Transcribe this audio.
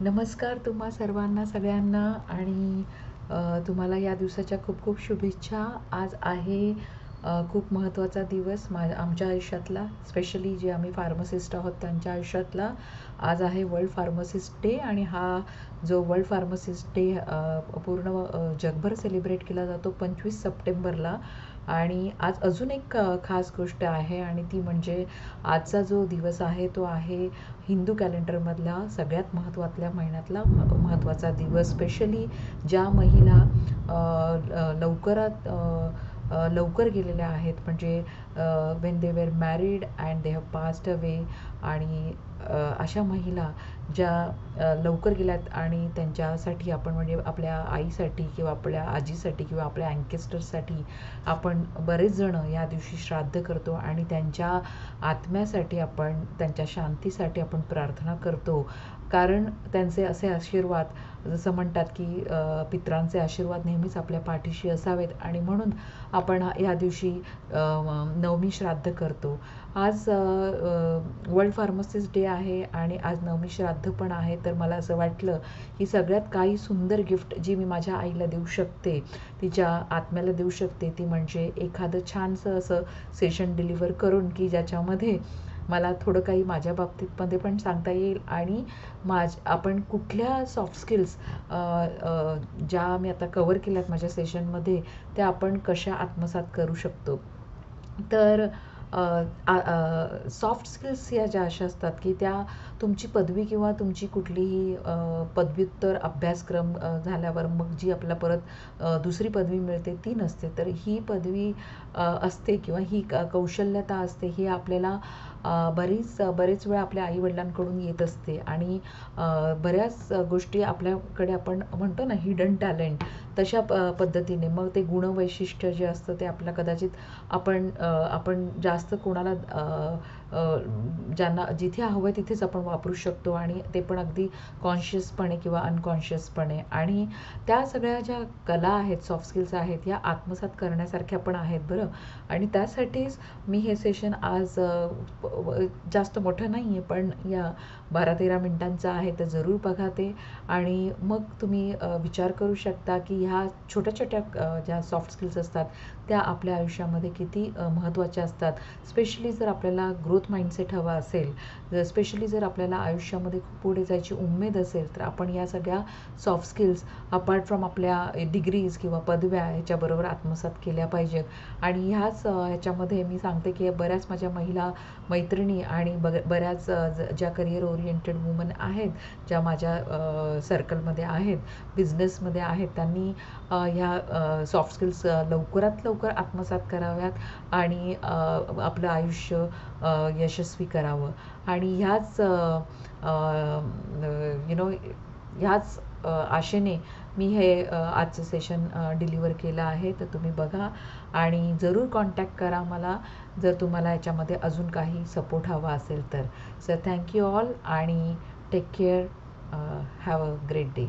नमस्कार तुम्हा सर्वांना सगळ्यांना आणि तुम्हाला या दिवसाच्या खूप खूप शुभेच्छा. आज आहे खूप महत्त्वाचा दिवस आमच्या आयुष्यातला, स्पेशली जे आम्ही फार्मसिस्ट आहोत त्यांच्या आयुष्यातला. आज आहे वर्ल्ड फार्मसिस्ट डे आणि हा जो वर्ल्ड फार्मसिस्ट डे पूर्ण जगभर सेलिब्रेट केला जातो 25 सप्टेंबरला. आणि आज अजून एक खास गोष्ट आहे आणि ती म्हणजे आजचा जो दिवस आहे तो आहे हिंदू कॅलेंडरमधला सगळ्यात महत्त्वातल्या महिन्यातला महत्त्वाचा दिवस. स्पेशली ज्या महिला लवकर गेलेल्या आहेत, म्हणजे when they were married and they have passed away, आणि अशा महिला ज्या लवकर गेल्यात आणि त्यांच्यासाठी आपण म्हणजे आपल्या आईसाठी किंवा आपल्या आजीसाठी किंवा आपल्या अँकेस्टरसाठी आपण बरेच जण या दिवशी श्राद्ध करतो आणि त्यांच्या आत्म्यासाठी आपण त्यांच्या शांतीसाठी आपण प्रार्थना करतो. कारण त्यांचे असे आशीर्वाद, जसं म्हणतात की पितरांचे आशीर्वाद नेहमीच आपल्या पाठीशी असावेत, आणि म्हणून आपण या दिवशी नवमी श्राद्ध करतो. आज वर्ल्ड फार्मसिस्ट डे आहे आणि आज नवमी श्राद्ध पण आहे. तर मला असं वाटलं की सगळ्यात काही सुंदर गिफ्ट जी मी माझ्या आईला देऊ शकते, तिच्या आत्म्याला देऊ शकते, ती म्हणजे एखादं छानसं असं सेशन डिलिव्हर करून की ज्याच्यामध्ये मला थोडं काही माझ्या बाबतीतमध्ये पण सांगता येईल आणि आपण कुठल्या सॉफ्ट स्किल्स ज्या मी आता कवर केल्यात माझ्या सेशनमध्ये त्या आपण कशा आत्मसात करू शकतो. तर सॉफ्ट स्किल्स या ज्या अशा असतात की त्या तुमची पदवी किंवा तुमची कुठलीही पदव्युत्तर अभ्यासक्रम झाल्यावर मग जी आपल्याला परत दुसरी पदवी मिळते ती नसते. तर ही पदवी असते किंवा ही कौशल्यता असते, ही आपल्याला बरेच वेळा आपल्या आईवडिलांकडून येत असते. आणि बऱ्याच गोष्टी आपल्याकडे आपण म्हणतो ना हिडन टॅलेंट, तशा पद्धतीने मग ते गुणवैशिष्ट्य जे असतं ते आपल्याला कदाचित आपण जास्त कोणाला ज्यांना जिथे हवं आहे तिथेच आपण वापरू शकतो, आणि ते पण अगदी कॉन्शियसपणे किंवा अनकॉन्शियसपणे. आणि त्या सगळ्या ज्या कला आहेत, सॉफ्ट स्किल्स आहेत, ह्या आत्मसात करण्यासारख्या पण आहेत बरं. आणि त्यासाठीच मी हे सेशन आज जास्त मोठं नाही आहे, पण या 12-13 मिनिटांचं आहे, तर जरूर बघा ते. आणि मग तुम्ही विचार करू शकता की ह्या छोट्या छोट्या ज्या सॉफ्ट स्किल्स असतात त्या आपल्या आयुष्यामध्ये किती महत्त्वाच्या असतात. स्पेशली जर आपल्याला ग्रोथ माइंडसेट हवा असेल, स्पेशली जर आपल्याला आयुष्यामध्ये खूप पुढे जायची उमेद असेल, तर आपण या सगळ्या सॉफ्ट स्किल्स अपार्ट फ्रॉम आपल्या डिग्रीज किंवा पदव्या ह्याच्याबरोबर आत्मसात केल्या पाहिजेत. आणि ह्याच्यामध्ये मी सांगते की बऱ्याच माझ्या महिला मैत्रिणी आणि बऱ्याच ज्या करिअर ओरिएंटेड वुमन आहेत, ज्या माझ्या सर्कलमध्ये आहेत, बिझनेसमध्ये आहेत, त्यांनी ह्या सॉफ्ट स्किल्स लवकरात लवकर आत्मसात कराव्यात आणि आपलं आयुष्य यशस्वी करावं. आणि ह्याच आशेने मी हे आजचं सेशन डिलिव्हर केलं आहे. तर तुम्ही बघा आणि जरूर कॉन्टॅक्ट करा मला जर तुम्हाला याच्यामध्ये अजून काही सपोर्ट हवा असेल तर. सो थँक्यू ऑल आणि take care. Have a great day.